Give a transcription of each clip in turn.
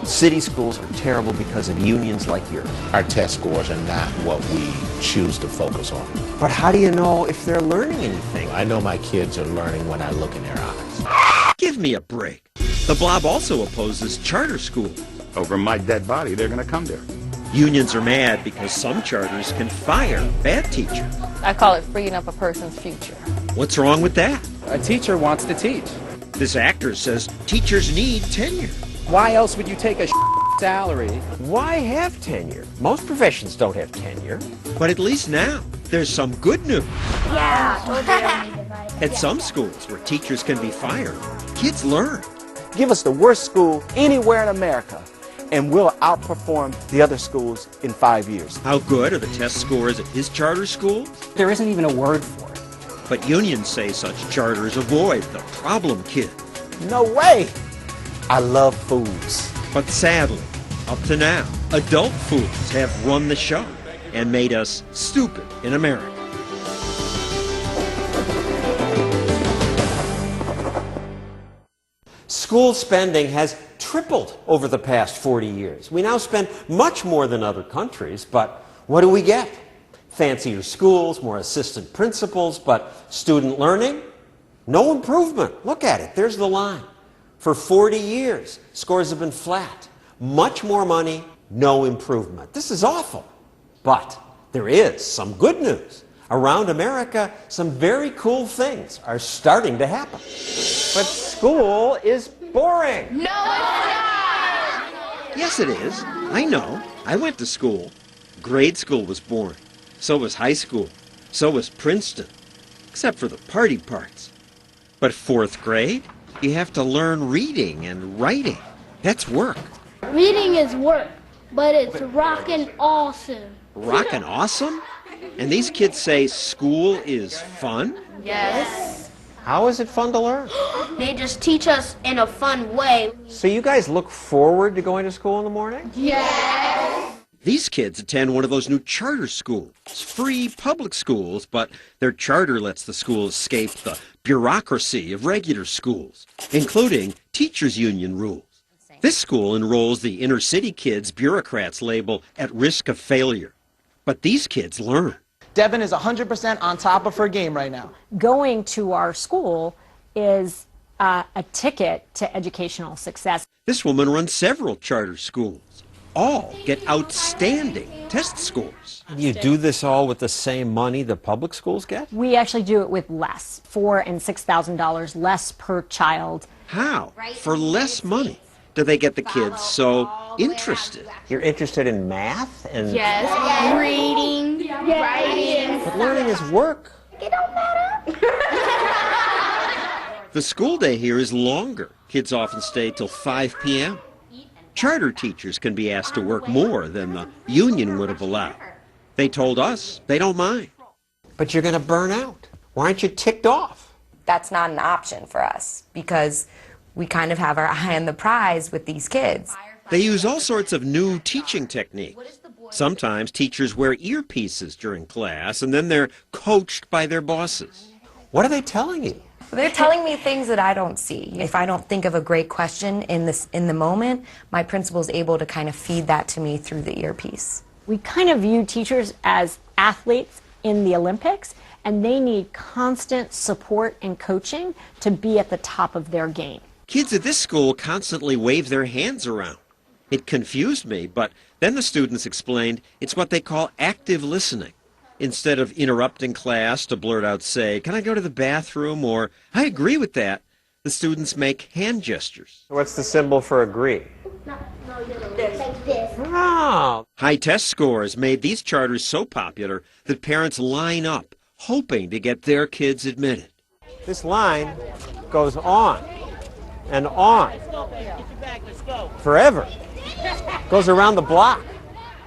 City schools are terrible because of unions like yours. Our test scores are not what we choose to focus on. But how do you know if they're learning anything? I know my kids are learning when I look in their eyes. Give me a break. The Blob also opposes charter schools. Over my dead body, they're going to come there. Unions are mad because some charters can fire bad teachers. I call it freeing up a person's future. What's wrong with that? A teacher wants to teach. This actor says teachers need tenure. Why else would you take a salary? Why have tenure? Most professions don't have tenure. But at least now, there's some good news. Yeah. At some schools where teachers can be fired, kids learn. Give us the worst school anywhere in America, and we'll outperform the other schools in 5 years. How good are the test scores at his charter schools? There isn't even a word for it. But unions say such charters avoid the problem kids. No way! I love fools. But sadly, up to now, adult fools have run the show and made us stupid in America. School spending has tripled over the past 40 years. We now spend much more than other countries, but what do we get? Fancier schools, more assistant principals, but student learning? No improvement. Look at it. There's the line. For 40 years, scores have been flat. Much more money, no improvement. This is awful. But there is some good news. Around America, some very cool things are starting to happen. But school is boring. No, it's not! Yes, it is. I know. I went to school. Grade school was boring. So was high school. So was Princeton. Except for the party parts. But fourth grade, you have to learn reading and writing. That's work. Reading is work, but it's rockin' awesome. Rockin' awesome? And these kids say school is fun? Yes. How is it fun to learn? They just teach us in a fun way. So you guys look forward to going to school in the morning? Yes. These kids attend one of those new charter schools, free public schools, but their charter lets the school escape the bureaucracy of regular schools, including teachers' union rules. This school enrolls the inner city kids bureaucrats label at risk of failure. But these kids learn. Devin is 100% on top of her game right now. Going to our school is a ticket to educational success. This woman runs several charter schools. All get outstanding test scores. You do this all with the same money the public schools get? We actually do it with less, $4,000 and $6,000 less per child. How? For less money do they get the kids so interested? You're interested in math and Yes. Reading, writing. but learning is work. It don't matter. The school day here is longer. Kids often stay till 5 p.m. Charter teachers can be asked to work more than the union would have allowed. They told us they don't mind. But you're going to burn out. Why aren't you ticked off? That's not an option for us because we kind of have our eye on the prize with these kids. They use all sorts of new teaching techniques. Sometimes teachers wear earpieces during class, and then they're coached by their bosses. What are they telling you? They're telling me things that I don't see. If I don't think of a great question in the moment, my principal is able to kind of feed that to me through the earpiece. We kind of view teachers as athletes in the Olympics, and they need constant support and coaching to be at the top of their game. Kids at this school constantly wave their hands around. It confused me, but then the students explained it's what they call active listening. Instead of interrupting class to blurt out, say, "Can I go to the bathroom?" or "I agree with that," the students make hand gestures. What's the symbol for agree? Like this. Oh. High test scores made these charters so popular that parents line up, hoping to get their kids admitted. This line goes on and on forever. Goes around the block.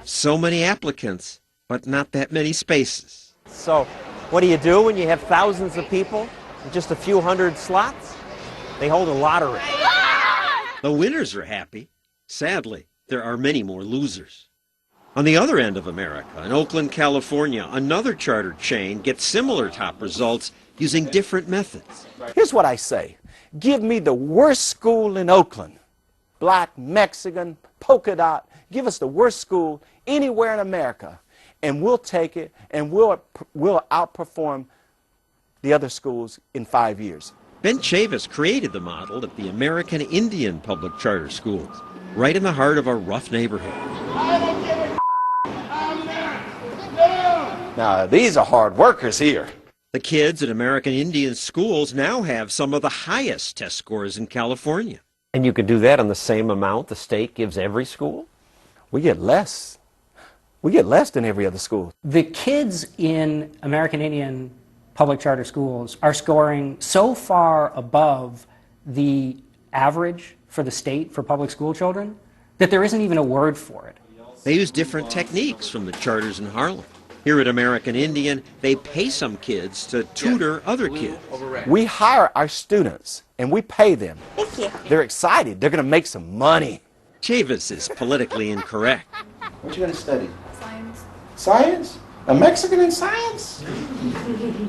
So many applicants, but not that many spaces. So what do you do when you have thousands of people and just a few hundred slots? They hold a lottery. The winners are happy. Sadly, there are many more losers. On the other end of America, in Oakland, California, another charter chain gets similar top results using different methods. Here's what I say. Give me the worst school in Oakland. Black, Mexican, polka dot, give us the worst school anywhere in America, and we'll take it, and we'll outperform the other schools in 5 years. Ben Chavis created the model at the American Indian public charter schools, right in the heart of a rough neighborhood. Now, these are hard workers here. The kids at American Indian schools now have some of the highest test scores in California. And you could do that on the same amount the state gives every school? We get less. We get less than every other school. The kids in American Indian public charter schools are scoring so far above the average for the state for public school children that there isn't even a word for it. They use different techniques from the charters in Harlem. Here at American Indian, they pay some kids to tutor other kids. We hire our students, and we pay them. Thank you. They're excited. They're going to make some money. Chavis is politically incorrect. What you going to study? Science. Science? A Mexican in science?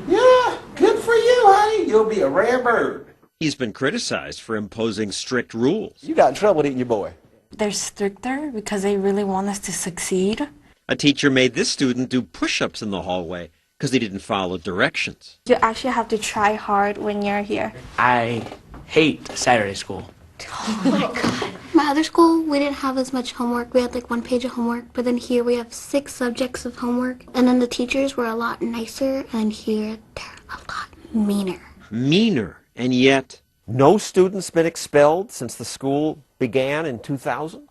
Yeah, good for you, honey. You'll be a rare bird. He's been criticized for imposing strict rules. You got in trouble, didn't you, boy? They're stricter because they really want us to succeed. A teacher made this student do push-ups in the hallway because he didn't follow directions. You actually have to try hard when you're here. I hate Saturday school. Oh my God. My other school, we didn't have as much homework. We had like 1 page of homework, but then here we have 6 subjects of homework. And then the teachers were a lot nicer, and here they're a lot meaner. Meaner, and yet no student's been expelled since the school began in 2000?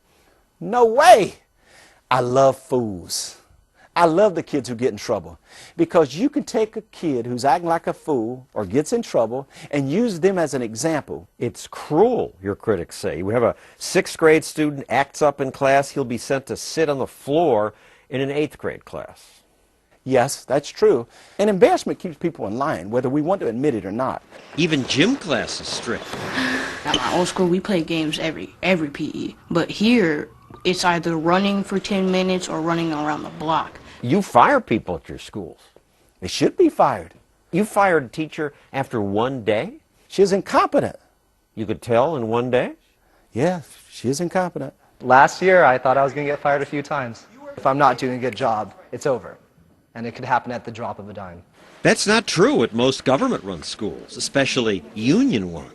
No way! I love fools. I love the kids who get in trouble, because you can take a kid who's acting like a fool or gets in trouble and use them as an example. It's cruel, your critics say. We have a 6th grade student acts up in class, he'll be sent to sit on the floor in an 8th grade class. Yes, that's true. And embarrassment keeps people in line, whether we want to admit it or not. Even gym class is strict. At my old school, we play games every PE, but here it's either running for 10 minutes or running around the block. You fire people at your schools. They should be fired. You fired a teacher after 1 day? She was incompetent. You could tell in 1 day? Yeah, she is incompetent. Last year, I thought I was going to get fired a few times. If I'm not doing a good job, it's over. And it could happen at the drop of a dime. That's not true at most government-run schools, especially union ones.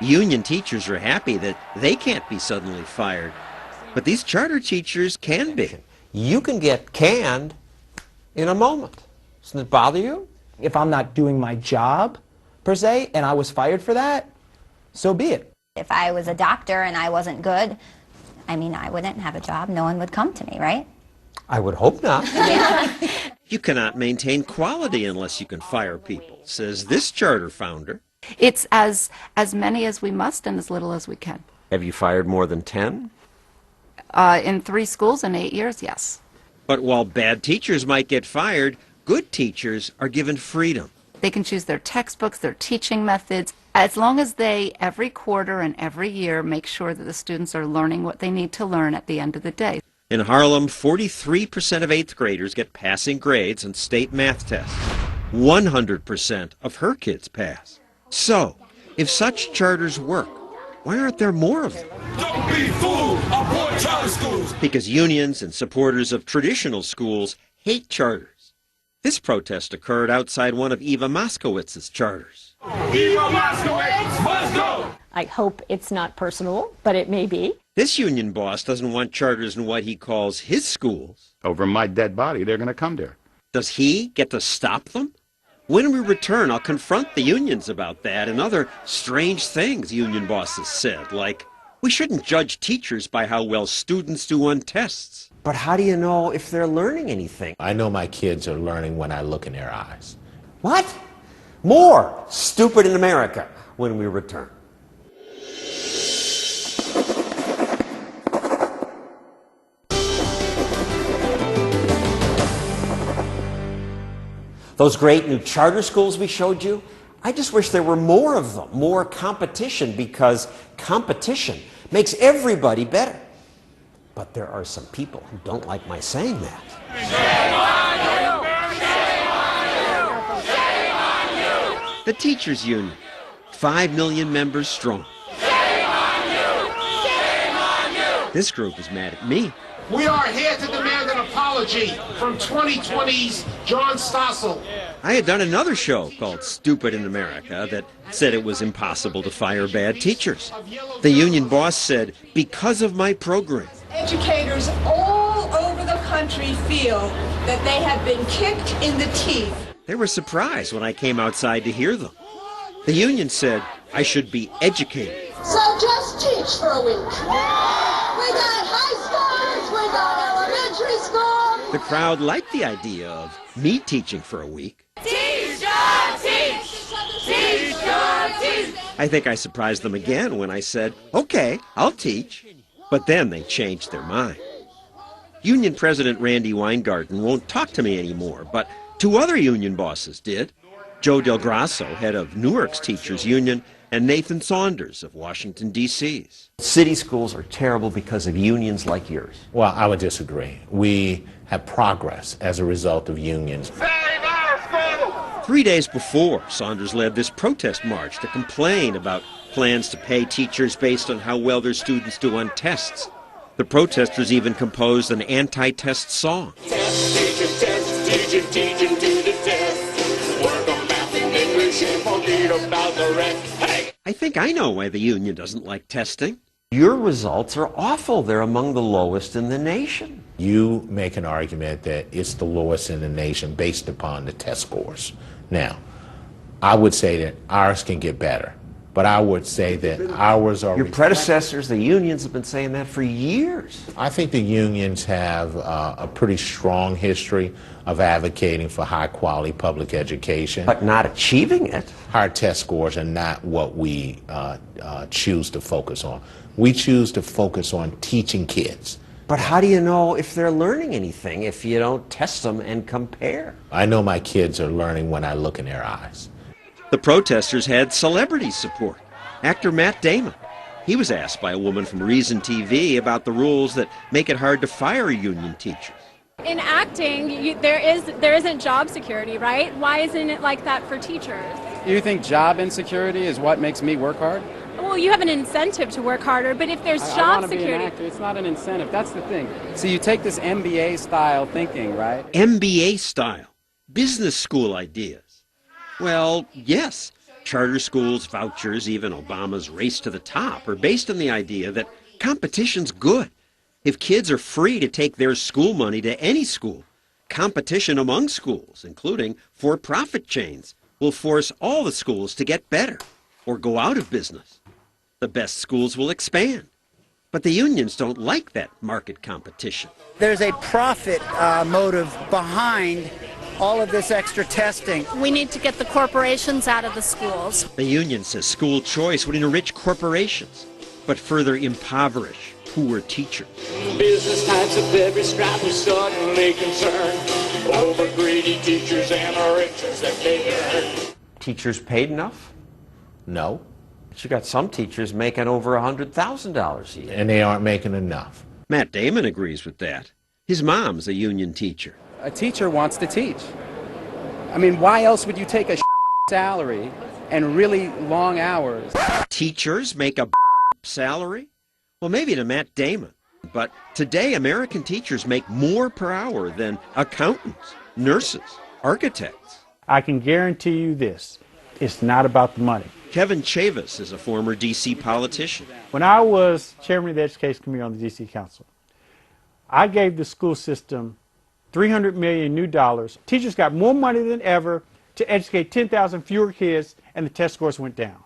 Union teachers are happy that they can't be suddenly fired. But these charter teachers can be. You can get canned in a moment. Doesn't it bother you? If I'm not doing my job, per se, and I was fired for that, so be it. If I was a doctor and I wasn't good, I mean, I wouldn't have a job. No one would come to me, right? I would hope not. You cannot maintain quality unless you can fire people, says this charter founder. It's as many as we must and as little as we can. Have you fired more than 10? In 3 schools in 8 years, yes. But while bad teachers might get fired, good teachers are given freedom. They can choose their textbooks, their teaching methods, as long as they, every quarter and every year, make sure that the students are learning what they need to learn at the end of the day. In Harlem, 43% of 8th graders get passing grades on state math tests. 100% of her kids pass. So, if such charters work, why aren't there more of them? Don't be fooled! Abort charter schools! Because unions and supporters of traditional schools hate charters. This protest occurred outside one of Eva Moskowitz's charters. Eva Moskowitz must go! I hope it's not personal, but it may be. This union boss doesn't want charters in what he calls his schools. Over my dead body, they're going to come there. Does he get to stop them? When we return, I'll confront the unions about that and other strange things union bosses said, like, we shouldn't judge teachers by how well students do on tests. But how do you know if they're learning anything? I know my kids are learning when I look in their eyes. What? More Stupid in America when we return. Those great new charter schools we showed you, I just wish there were more of them, more competition, because competition makes everybody better. But there are some people who don't like my saying that. Shame on you! Shame on you! The teachers union, 5 million members strong. Shame on you! Shame on you! This group is mad at me. We are here to demand an apology from 2020's John Stossel. I had done another show called Stupid in America that said it was impossible to fire bad teachers. The union boss said, because of my program. Educators all over the country feel that they have been kicked in the teeth. They were surprised when I came outside to hear them. The union said I should be educated. So just teach for a week. We got high schools, we got elementary school. The crowd liked the idea of me teaching for a week. Teach, teach, teach, teach. I think I surprised them again when I said, okay, I'll teach. But then they changed their mind. Union President Randy Weingarten won't talk to me anymore, but two other union bosses did. Joe Del Grasso, head of Newark's Teachers Union, and Nathan Saunders of Washington, D.C.'s. City schools are terrible because of unions like yours. Well, I would disagree. We have progress as a result of unions. 3 days before, Saunders led this protest march to complain about plans to pay teachers based on how well their students do on tests. The protesters even composed an anti-test song. Test, teaching, do the test. Work on math and English and forget about the rest. Hey! I think I know why the union doesn't like testing. Your results are awful. They're among the lowest in the nation. You make an argument that it's the lowest in the nation based upon the test scores. Now, I would say that ours can get better, but I would say that ours are... Your predecessors, the unions, have been saying that for years. I think the unions have a pretty strong history of advocating for high-quality public education. But not achieving it. Higher test scores are not what we choose to focus on. We choose to focus on teaching kids. But how do you know if they're learning anything if you don't test them and compare? I know my kids are learning when I look in their eyes. The protesters had celebrity support. Actor Matt Damon. He was asked by a woman from Reason TV about the rules that make it hard to fire union teachers. In acting, there isn't job security, right? Why isn't it like that for teachers? You think job insecurity is what makes me work hard? Well, you have an incentive to work harder, but if there's I job wanna be an security... actor. It's not an incentive. That's the thing. So you take this MBA-style thinking, right? MBA-style. Business school ideas. Well, yes. Charter schools, vouchers, even Obama's race to the top are based on the idea that competition's good. If kids are free to take their school money to any school, competition among schools, including for-profit chains, will force all the schools to get better or go out of business. The best schools will expand. But the unions don't like that market competition. There's a profit motive behind all of this extra testing. We need to get the corporations out of the schools. The union says school choice would enrich corporations, but further impoverish poor teachers. Business types of every stripe are suddenly concerned over greedy teachers and the riches that they earn. Teachers paid enough? No. But you got some teachers making over $100,000 a year. And they aren't making enough. Matt Damon agrees with that. His mom's a union teacher. A teacher wants to teach. I mean, why else would you take a salary and really long hours? Teachers make a salary? Well, maybe to Matt Damon. But today, American teachers make more per hour than accountants, nurses, architects. I can guarantee you this. It's not about the money. Kevin Chavis is a former D.C. politician. When I was chairman of the Education Committee on the D.C. Council, I gave the school system $300 million new dollars. Teachers got more money than ever to educate 10,000 fewer kids, and the test scores went down.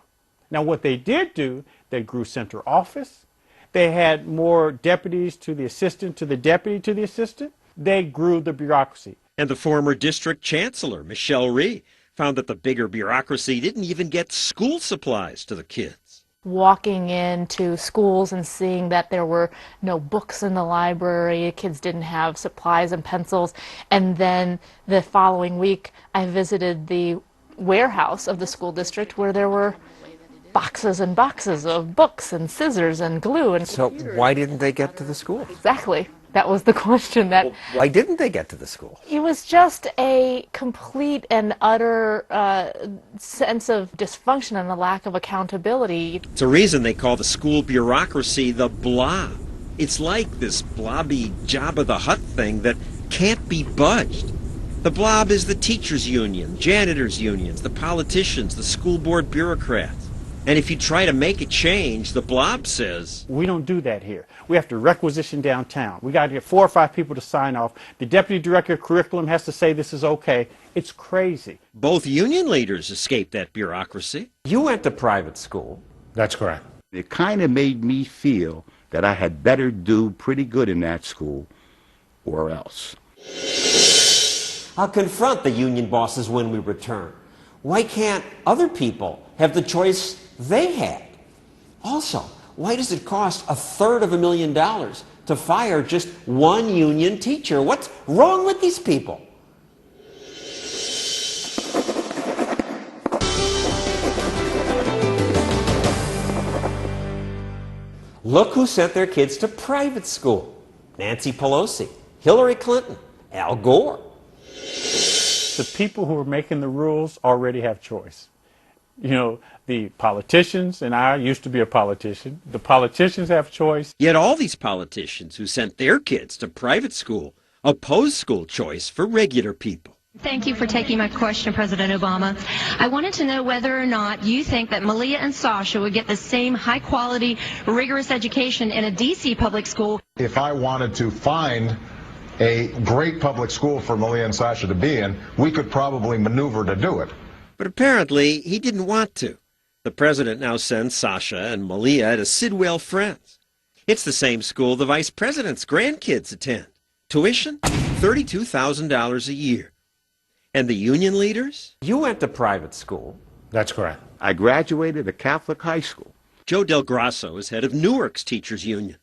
Now, what they did do, they grew central office. They had more deputies to the assistant, to the deputy, to the assistant. They grew the bureaucracy. And the former district chancellor, Michelle Rhee, found that the bigger bureaucracy didn't even get school supplies to the kids. Walking into schools and seeing that there were no books in the library, kids didn't have supplies and pencils, and then the following week I visited the warehouse of the school district where there were boxes and boxes of books and scissors and glue. And so why didn't they get to the school? Exactly. That was the question. Why didn't they get to the school? It was just a complete and utter sense of dysfunction and a lack of accountability. It's a reason they call the school bureaucracy the blob. It's like this blobby Jabba the Hutt thing that can't be budged. The blob is the teachers' union, janitors' unions, the politicians, the school board bureaucrats. And if you try to make it change, the blob says, we don't do that here. We have to requisition downtown. We got to get 4 or 5 people to sign off. The deputy director of curriculum has to say this is okay. It's crazy. Both union leaders escaped that bureaucracy. You went to private school. That's correct. It kind of made me feel that I had better do pretty good in that school or else. I'll confront the union bosses when we return. Why can't other people have the choice they had? Also, why does it cost $250,000 to fire just one union teacher? What's wrong with these people? Look who sent their kids to private school. Nancy Pelosi, Hillary Clinton, Al Gore. The people who are making the rules already have choice. You know, the politicians, and I used to be a politician, the politicians have choice. Yet all these politicians who sent their kids to private school oppose school choice for regular people. Thank you for taking my question, President Obama. I wanted to know whether or not you think that Malia and Sasha would get the same high-quality, rigorous education in a D.C. public school. If I wanted to find a great public school for Malia and Sasha to be in, we could probably maneuver to do it. But apparently, he didn't want to. The president now sends Sasha and Malia to Sidwell Friends. It's the same school the vice president's grandkids attend. Tuition, $32,000 a year. And the union leaders? You went to private school. That's correct. I graduated a Catholic high school. Joe Del Grasso is head of Newark's teachers union.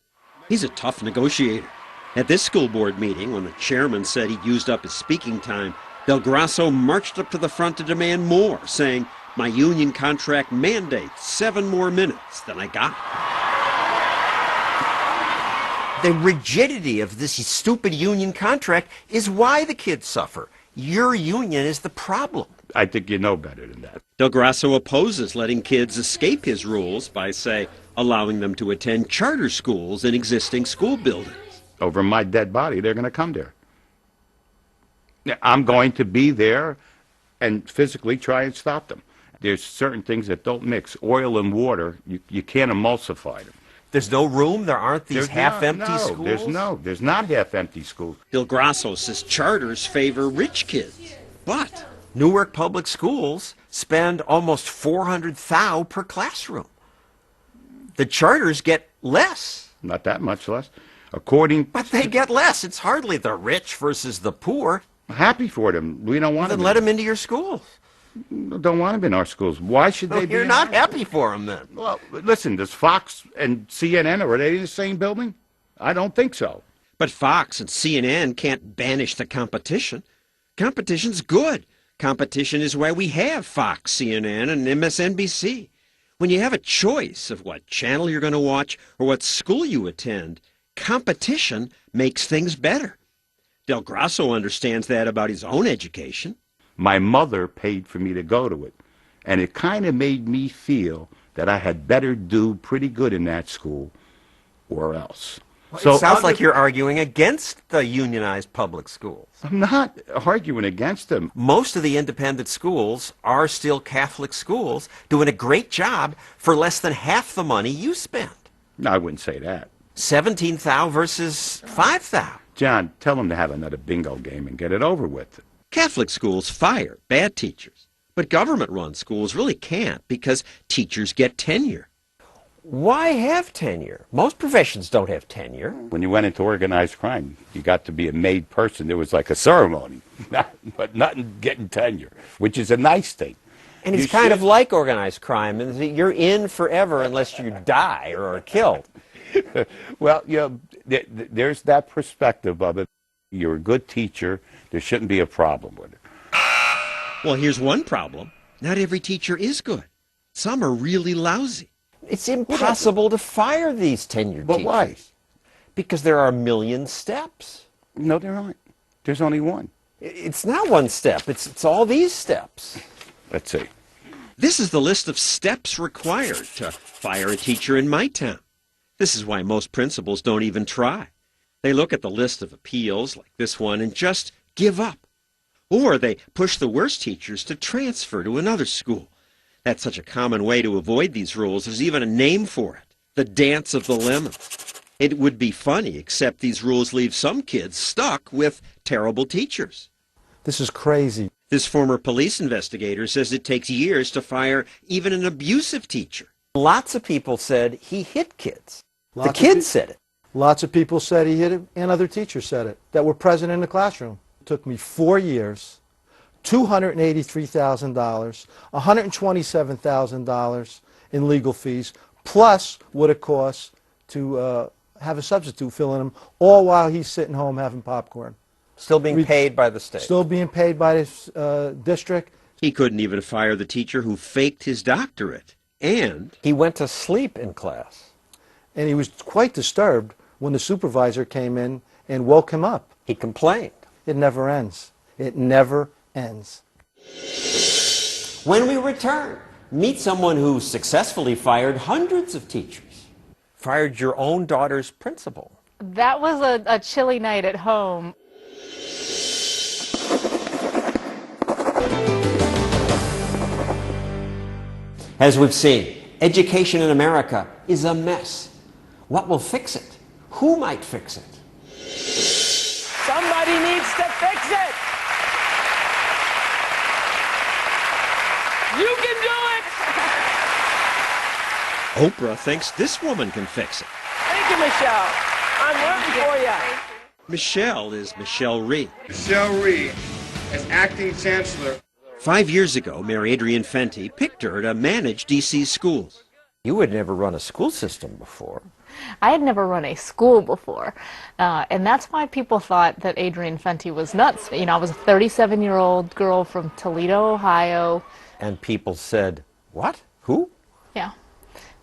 He's a tough negotiator. At this school board meeting, when the chairman said he'd used up his speaking time, Del Grasso marched up to the front to demand more, saying, "My union contract mandates 7 more minutes than I got." The rigidity of this stupid union contract is why the kids suffer. Your union is the problem. I think you know better than that. Del Grasso opposes letting kids escape his rules by, say, allowing them to attend charter schools in existing school buildings. Over my dead body, they're going to come there. I'm going to be there and physically try and stop them. There's certain things that don't mix. Oil and water, you can't emulsify them. There's no room? There aren't these half-empty schools? There's not half-empty schools. Del Grasso says charters favor rich kids. But Newark Public Schools spend almost $400,000 per classroom. The charters get less. Not that much less. But they get less. It's hardly the rich versus the poor. Happy for them. We don't want them. Then let them into your schools. Don't want them in our schools. Why should they be? You're not happy for them then. Well, listen, does Fox and CNN, are they in the same building? I don't think so. But Fox and CNN can't banish the competition. Competition's good. Competition is why we have Fox, CNN, and MSNBC. When you have a choice of what channel you're going to watch or what school you attend, competition makes things better. Del Grasso understands that about his own education. My mother paid for me to go to it, and it kind of made me feel that I had better do pretty good in that school or else. So it sounds like you're arguing against the unionized public schools. I'm not arguing against them. Most of the independent schools are still Catholic schools doing a great job for less than half the money you spend. No, I wouldn't say that. $17,000 versus $5,000. John, tell them to have another bingo game and get it over with. Catholic schools fire bad teachers, but government-run schools really can't because teachers get tenure. Why have tenure? Most professions don't have tenure. When you went into organized crime, you got to be a made person. There was like a ceremony, but nothing getting tenure, which is a nice thing. And it's kind of like organized crime. You're in forever unless you die or are killed. Well, there's that perspective of it. You're a good teacher. There shouldn't be a problem with it. Well, here's one problem. Not every teacher is good. Some are really lousy. It's impossible to fire these tenured teachers. But why? Because there are a million steps. No, there aren't. There's only one. It's not one step. It's all these steps. Let's see. This is the list of steps required to fire a teacher in my town. This is why most principals don't even try. They look at the list of appeals, like this one, and just give up. Or they push the worst teachers to transfer to another school. That's such a common way to avoid these rules. There's even a name for it, the dance of the lemon. It would be funny, except these rules leave some kids stuck with terrible teachers. This is crazy. This former police investigator says it takes years to fire even an abusive teacher. Lots of people said he hit kids. The kids said it. Lots of people said he hit it, and other teachers said it, that were present in the classroom. It took me 4 years, $283,000, $127,000 in legal fees, plus what it costs to have a substitute fill in them, all while he's sitting home having popcorn. Still being paid by the state. Still being paid by this district. He couldn't even fire the teacher who faked his doctorate. And he went to sleep in class. And he was quite disturbed when the supervisor came in and woke him up. He complained. It never ends. It never ends. When we return, meet someone who successfully fired hundreds of teachers. Fired your own daughter's principal. That was a chilly night at home. As we've seen, education in America is a mess. What will fix it? Who might fix it? Somebody needs to fix it! You can do it! Oprah thinks this woman can fix it. Thank you, Michelle. I'm rooting for you. Michelle is Michelle Rhee. Michelle Rhee, as acting chancellor. 5 years ago, Mayor Adrian Fenty picked her to manage D.C.'s schools. You had never run a school system before. I had never run a school before, and that's why people thought that Adrian Fenty was nuts. You know, I was a 37-year-old girl from Toledo, Ohio. And people said, what? Who? Yeah.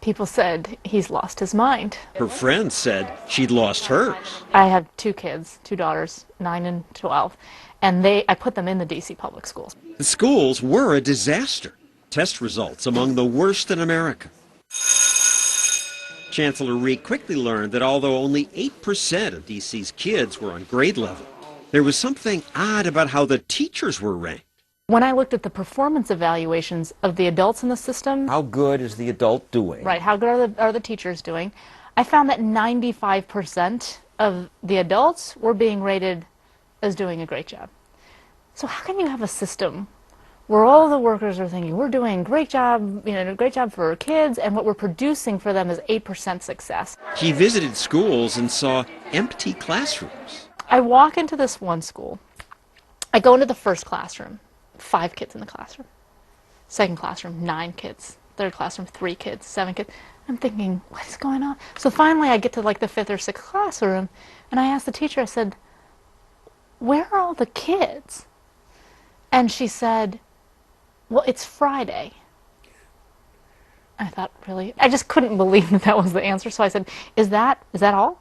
People said he's lost his mind. Her friends said she'd lost hers. I have 2 kids, 2 daughters, 9 and 12, and I put them in the D.C. public schools. The schools were a disaster. Test results among the worst in America. Chancellor Rhee quickly learned that although only 8% of D.C.'s kids were on grade level, there was something odd about how the teachers were ranked. When I looked at the performance evaluations of the adults in the system... How good is the adult doing? Right, how good are the teachers doing? I found that 95% of the adults were being rated as doing a great job. So how can you have a system where all the workers are thinking, we're doing a great job, you know, a great job for our kids, and what we're producing for them is 8% success? She visited schools and saw empty classrooms. I walk into this one school. I go into the first classroom. 5 kids in the classroom. Second classroom, 9 kids. Third classroom, 3 kids, 7 kids. I'm thinking, what is going on? So finally I get to like the 5th or 6th classroom, and I asked the teacher, I said, where are all the kids? And she said, well, it's Friday. I thought, really? I just couldn't believe that was the answer. So I said, is that all?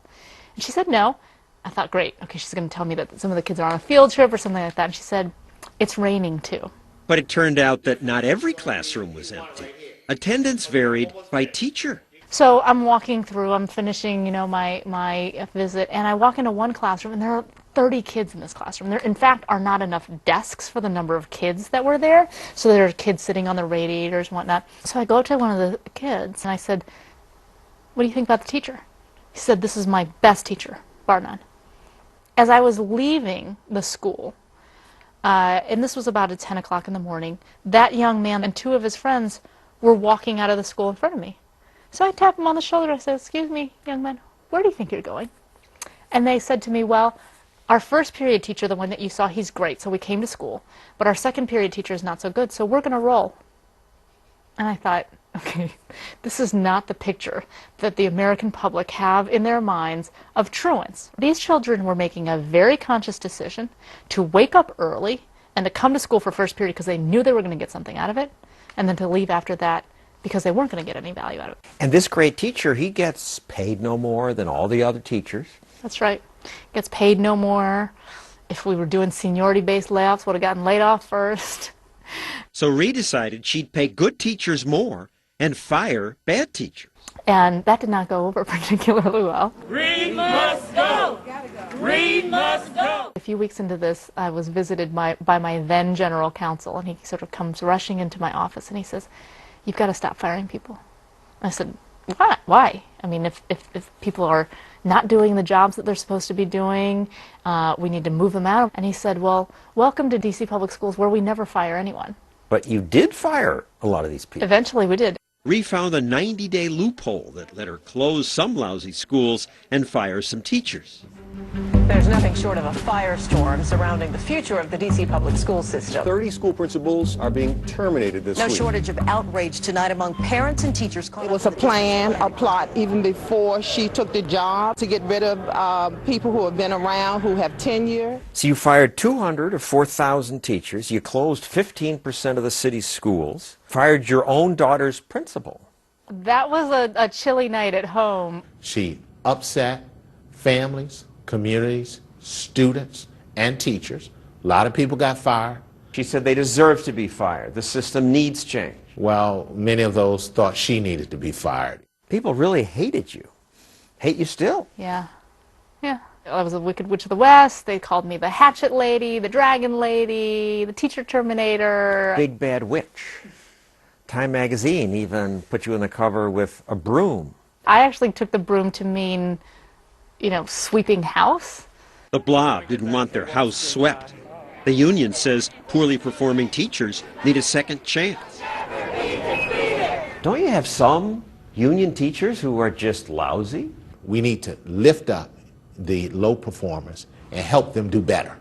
And she said, no. I thought, great. Okay, she's going to tell me that some of the kids are on a field trip or something like that. And she said, it's raining too. But it turned out that not every classroom was empty. Attendance varied by teacher. So I'm walking through, I'm finishing, you know, my visit, and I walk into one classroom, and there are 30 kids in this classroom. There, in fact, are not enough desks for the number of kids that were there, so there are kids sitting on the radiators and whatnot. So I go up to one of the kids, and I said, what do you think about the teacher? He said, this is my best teacher, bar none. As I was leaving the school, and this was about at 10 o'clock in the morning, that young man and 2 of his friends were walking out of the school in front of me. So I tapped him on the shoulder. I said, excuse me, young man, where do you think you're going? And they said to me, well, our first period teacher, the one that you saw, he's great, so we came to school. But our second period teacher is not so good, so we're going to roll. And I thought, okay, this is not the picture that the American public have in their minds of truants. These children were making a very conscious decision to wake up early and to come to school for first period because they knew they were going to get something out of it, and then to leave after that because they weren't going to get any value out of it. And this great teacher, he gets paid no more than all the other teachers. That's right. Gets paid no more. If we were doing seniority-based layoffs, would have gotten laid off first. So Rhee decided she'd pay good teachers more and fire bad teachers. And that did not go over particularly well. Reed must go! Reed must go! A few weeks into this, I was visited by my then general counsel, and he sort of comes rushing into my office, and he says, "You've got to stop firing people." I said, "Why? Why? I mean, if people are not doing the jobs that they're supposed to be doing, we need to move them out." And he said, "Well, welcome to D.C. Public Schools, where we never fire anyone." But you did fire a lot of these people. Eventually we did. Ree found a 90-day loophole that let her close some lousy schools and fire some teachers. There's nothing short of a firestorm surrounding the future of the D.C. public school system. 30 school principals are being terminated this week. No shortage of outrage tonight among parents and teachers. It was a plan, a plot, even before she took the job, to get rid of people who have been around, who have tenure. So you fired 200 of 4,000 teachers. You closed 15% of the city's schools. Fired your own daughter's principal. That was a chilly night at home. She upset families, communities, students, and teachers. A lot of people got fired. She said they deserve to be fired. The system needs change. Well, many of those thought she needed to be fired. People really hated you. Hate you still. Yeah. Yeah. I was a Wicked Witch of the West. They called me the Hatchet Lady, the Dragon Lady, the Teacher Terminator. Big Bad Witch. Time magazine even put you in the cover with a broom. I actually took the broom to mean, you know, sweeping house. The Blob didn't want their house swept. The union says poorly performing teachers need a second chance. Don't you have some union teachers who are just lousy? We need to lift up the low performers and help them do better.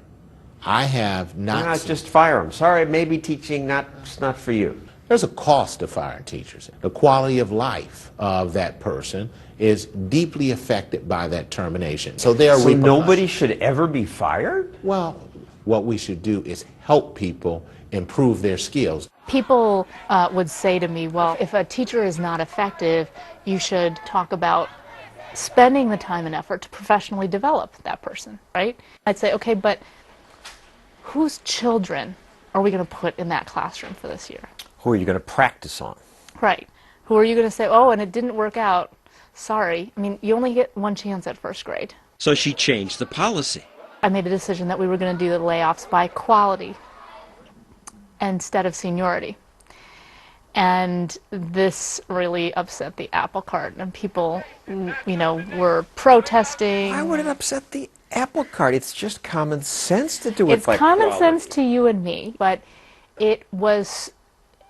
I have not... Why not just fire them? Sorry, maybe teaching it's not for you. There's a cost to firing teachers. The quality of life of that person is deeply affected by that termination. So there are So nobody should ever be fired? Well, what we should do is help people improve their skills. People would say to me, well, if a teacher is not effective, you should talk about spending the time and effort to professionally develop that person, right? I'd say, okay, but whose children are we going to put in that classroom for this year? Who are you going to practice on? Right. Who are you going to say, oh, and it didn't work out? Sorry. I mean, you only get one chance at first grade. So she changed the policy. I made a decision that we were going to do the layoffs by quality instead of seniority. And this really upset the apple cart, and people, you know, were protesting. Why would it upset the apple cart? It's just common sense to do it by It's common quality. sense to you and me, but it was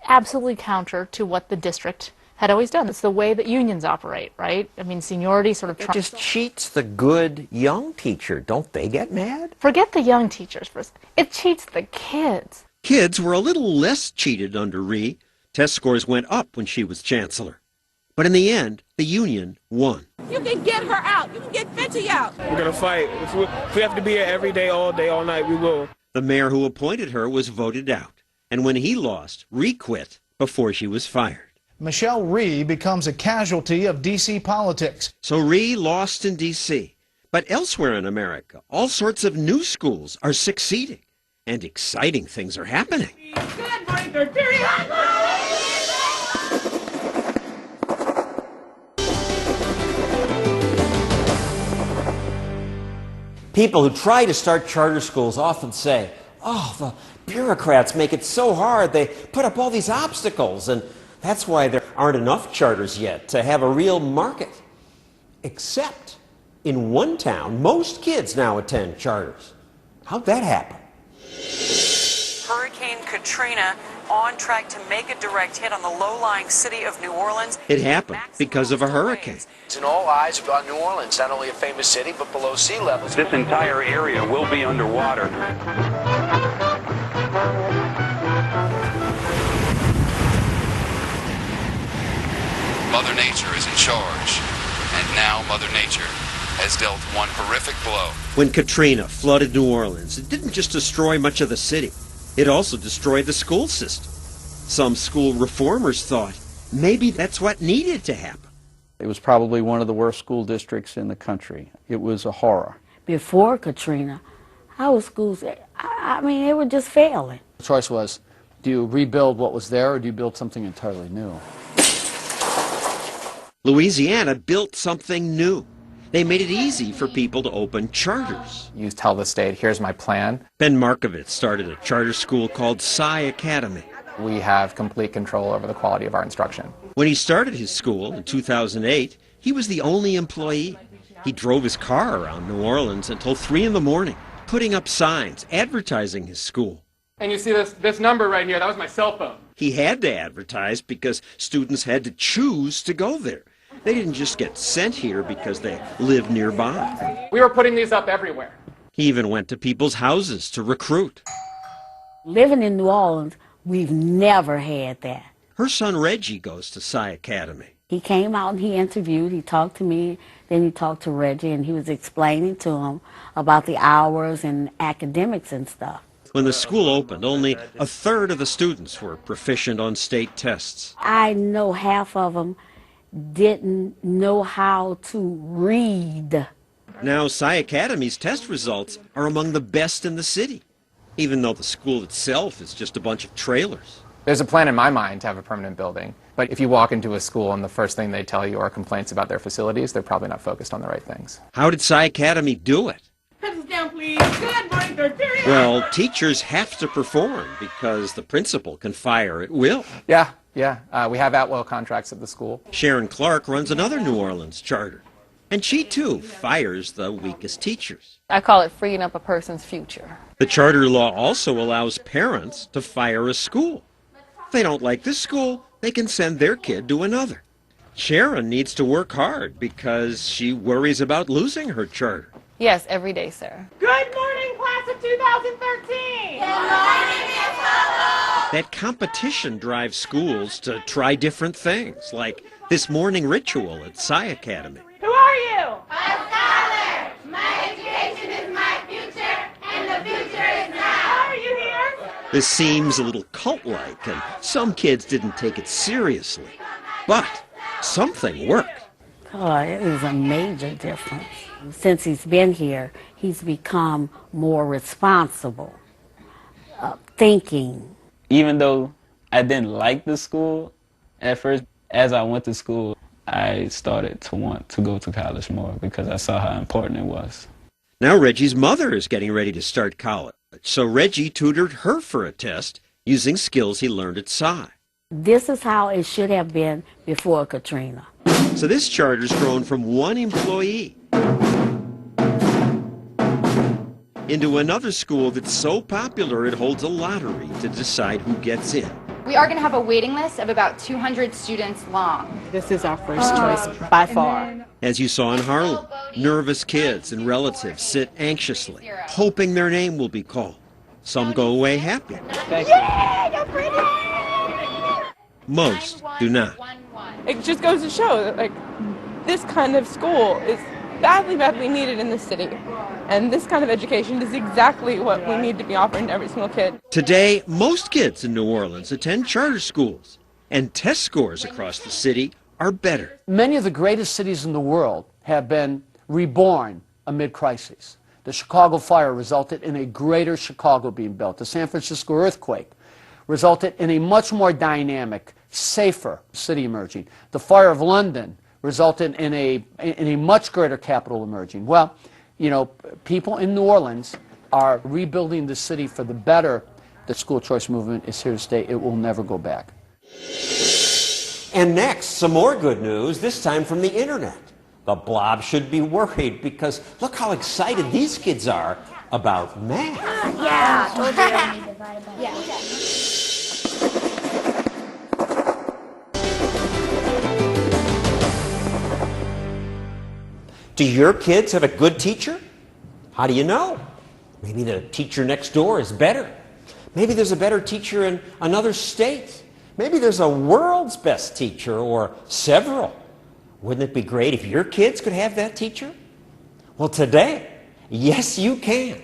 absolutely counter to what the district had always done. It's the way that unions operate, right? I mean, seniority sort of It just cheats the good young teacher. Don't they get mad? Forget the young teachers first. It cheats the kids. Kids were a little less cheated under Ree. Test scores went up when she was chancellor. But in the end, the union won. You can get her out. You can get Fitchy out. We're going to fight. If we have to be here every day, all night, we will. The mayor who appointed her was voted out. And when he lost, Ree quit before she was fired. Michelle Ree becomes a casualty of D.C. politics. So Ree lost in D.C. But elsewhere in America, all sorts of new schools are succeeding. And exciting things are happening. People who try to start charter schools often say, oh, the bureaucrats make it so hard. They put up all these obstacles, and that's why there aren't enough charters yet to have a real market. Except in one town, most kids now attend charters. How'd that happen? Hurricane Katrina on track to make a direct hit on the low-lying city of New Orleans. It happened because of a hurricane. And all eyes on New Orleans, not only a famous city, but below sea level. This entire area will be underwater. Mother Nature is in charge, and now Mother Nature has dealt one horrific blow. When Katrina flooded New Orleans, it didn't just destroy much of the city. It also destroyed the school system. Some school reformers thought maybe that's what needed to happen. It was probably one of the worst school districts in the country. It was a horror. Before Katrina, our schools, I mean, they were just failing. The choice was, do you rebuild what was there or do you build something entirely new? Louisiana built something new. They made it easy for people to open charters. You tell the state, here's my plan. Ben Markovitz started a charter school called Psi Academy. We have complete control over the quality of our instruction. When he started his school in 2008, he was the only employee. He drove his car around New Orleans until 3 in the morning, putting up signs, advertising his school. And you see this number right here, that was my cell phone. He had to advertise because students had to choose to go there. They didn't just get sent here because they lived nearby. We were putting these up everywhere. He even went to people's houses to recruit. Living in New Orleans, we've never had that. Her son Reggie goes to Psi Academy. He came out and he interviewed, he talked to me, then he talked to Reggie, and he was explaining to him about the hours and academics and stuff. When the school opened, only a third of the students were proficient on state tests. I know half of them didn't know how to read. Now Psi Academy's test results are among the best in the city, even though the school itself is just a bunch of trailers. There's a plan in my mind to have a permanent building, but if you walk into a school and the first thing they tell you are complaints about their facilities, they're probably not focused on the right things. How did Psi Academy do it? Pencils down, please. Good morning, Director. Well, teachers have to perform because the principal can fire at will. Yeah. We have at-will contracts at the school. Sharon Clark runs another New Orleans charter, and she too fires the weakest teachers. I call it freeing up a person's future. The charter law also allows parents to fire a school. If they don't like this school, they can send their kid to another. Sharon needs to work hard because she worries about losing her charter. Yes, every day, sir. Good morning, class of 2013. Good morning, Miss Hollow. That competition drives schools to try different things, like this morning ritual at Psi Academy. Who are you? A scholar. My education is my future, and the future is now. Why are you here? This seems a little cult-like, and some kids didn't take it seriously. But something worked. Oh, it is a major difference. Since he's been here, he's become more responsible, thinking. Even though I didn't like the school at first, as I went to school, I started to want to go to college more because I saw how important it was. Now Reggie's mother is getting ready to start college, so Reggie tutored her for a test using skills he learned at Psi. This is how it should have been before Katrina. So this charter's grown from one employee into another school that's so popular it holds a lottery to decide who gets in. We are going to have a waiting list of about 200 students long. This is our first choice by far. As you saw in Harlem, nervous kids and relatives sit anxiously, hoping their name will be called. Some go away happy. Thank you. Most do not. It just goes to show that, like, this kind of school is badly needed in the city. And this kind of education is exactly what we need to be offering to every single kid. Today, most kids in New Orleans attend charter schools, and test scores across the city are better. Many of the greatest cities in the world have been reborn amid crises. The Chicago fire resulted in a greater Chicago being built. The San Francisco earthquake resulted in a much more dynamic, safer city emerging. The fire of London resulted in a much greater capital emerging. Well, you know, people in New Orleans are rebuilding the city for the better. The school choice movement is here to stay. It will never go back. And next, some more good news, this time from the internet. The Blob should be worried because look how excited these kids are about math. Yeah, told you I need divided by Do your kids have a good teacher? How do you know? Maybe the teacher next door is better. Maybe there's a better teacher in another state. Maybe there's a world's best teacher or several. Wouldn't it be great if your kids could have that teacher? Well, today, yes, you can.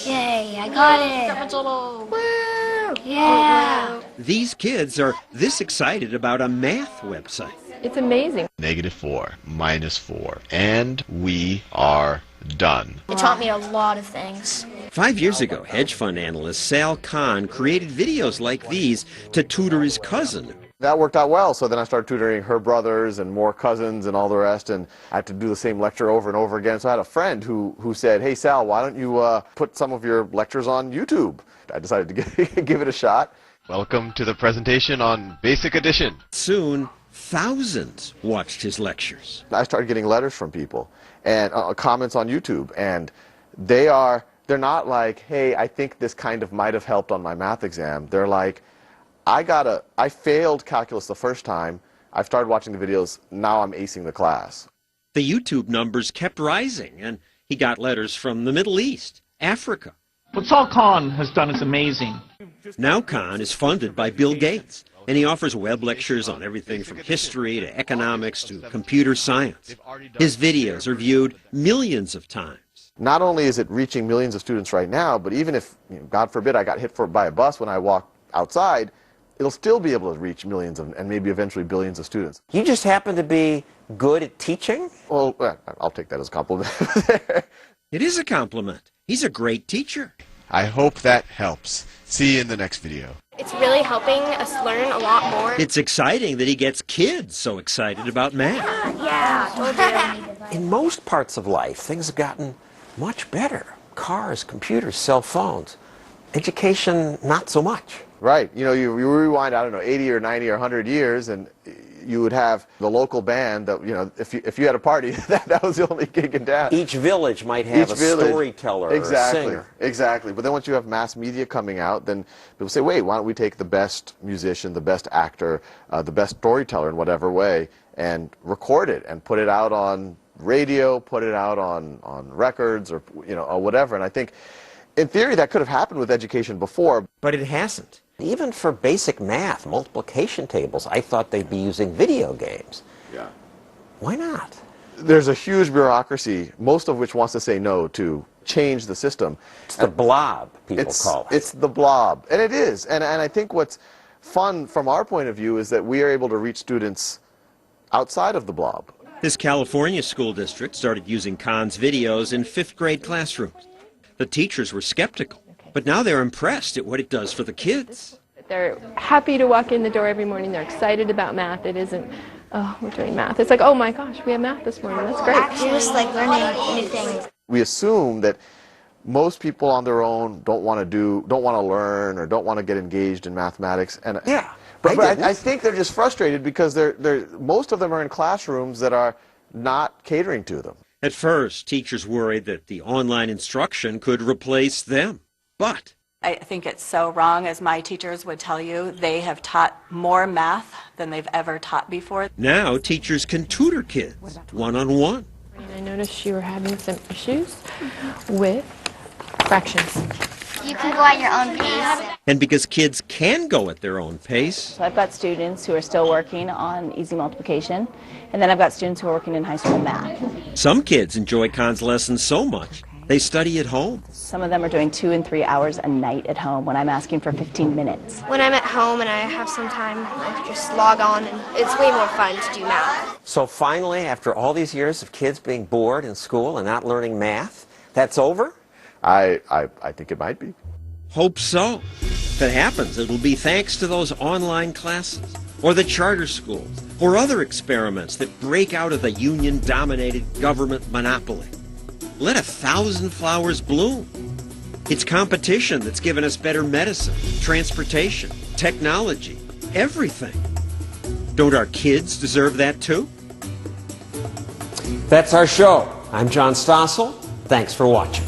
Yay, I got it. Woo! Yeah. These kids are this excited about a math website. It's amazing. -4, -4, and we are done. It taught me a lot of things. 5 years ago, hedge fund analyst Sal Khan created videos like these to tutor his cousin, That worked out well, so then I started tutoring her brothers and more cousins and all the rest, and I had to do the same lecture over and over again. So I had a friend who said, hey Sal, why don't you put some of your lectures on YouTube? I decided to give it a shot. Welcome to the presentation on Basic Addition. Soon, thousands watched his lectures. I started getting letters from people and comments on YouTube, and they're not like, hey, I think this kind of might have helped on my math exam. They're like, I failed calculus the first time, I've started watching the videos, now I'm acing the class. The YouTube numbers kept rising, and he got letters from the Middle East, Africa. What Sal Khan has done is amazing. Now Khan is funded by Bill Gates, and he offers web lectures on everything from history to economics to computer science. His videos are viewed millions of times. Not only is it reaching millions of students right now, but even if, God forbid, I got hit by a bus when I walk outside, it'll still be able to reach millions and maybe eventually billions of students. You just happen to be good at teaching? Well, I'll take that as a compliment. It is a compliment. He's a great teacher. I hope that helps. See you in the next video. It's really helping us learn a lot more. It's exciting that he gets kids so excited about math. Yeah, In most parts of life, things have gotten much better. Cars, computers, cell phones. Education, not so much. Right. You rewind, I don't know, 80 or 90 or 100 years, and you would have the local band that, if you had a party, that was the only gig in town. Each village might have a storyteller or a singer. Exactly. But then once you have mass media coming out, then people say, wait, why don't we take the best musician, the best actor, the best storyteller in whatever way, and record it and put it out on radio, put it out on records or whatever. And I think in theory that could have happened with education before. But it hasn't. Even for basic math, multiplication tables, I thought they'd be using video games. Yeah. Why not? There's a huge bureaucracy, most of which wants to say no to change the system. It's the blob, people call it. It's the blob. And it is. And I think what's fun from our point of view is that we are able to reach students outside of the blob. This California school district started using Khan's videos in 5th grade classrooms. The teachers were skeptical, but now they're impressed at what it does for the kids. They're happy to walk in the door every morning. They're excited about math. It isn't, oh, we're doing math. It's like, oh my gosh, we have math this morning. That's great. Actually, just like learning new things. We assume that most people on their own don't want to learn, or don't want to get engaged in mathematics. And yeah, but I think they're just frustrated because most of them are in classrooms that are not catering to them. At first, teachers worried that the online instruction could replace them, but I think it's so wrong. As my teachers would tell you, they have taught more math than they've ever taught before. now teachers can tutor kids one-on-one. I noticed you were having some issues with fractions. You can go at your own pace. And because kids can go at their own pace, So I've got students who are still working on easy multiplication, and then I've got students who are working in high school math. some kids enjoy Khan's lessons so much they study at home. Some of them are doing 2 and 3 hours a night at home when I'm asking for 15 minutes. When I'm at home and I have some time, I just log on, and it's way more fun to do math. So finally, after all these years of kids being bored in school and not learning math, that's over? I think it might be. Hope so. If it happens, it'll be thanks to those online classes, or the charter schools, or other experiments that break out of the union-dominated government monopoly. Let 1,000 flowers bloom. It's competition that's given us better medicine, transportation, technology, everything. Don't our kids deserve that too? That's our show. I'm John Stossel. Thanks for watching.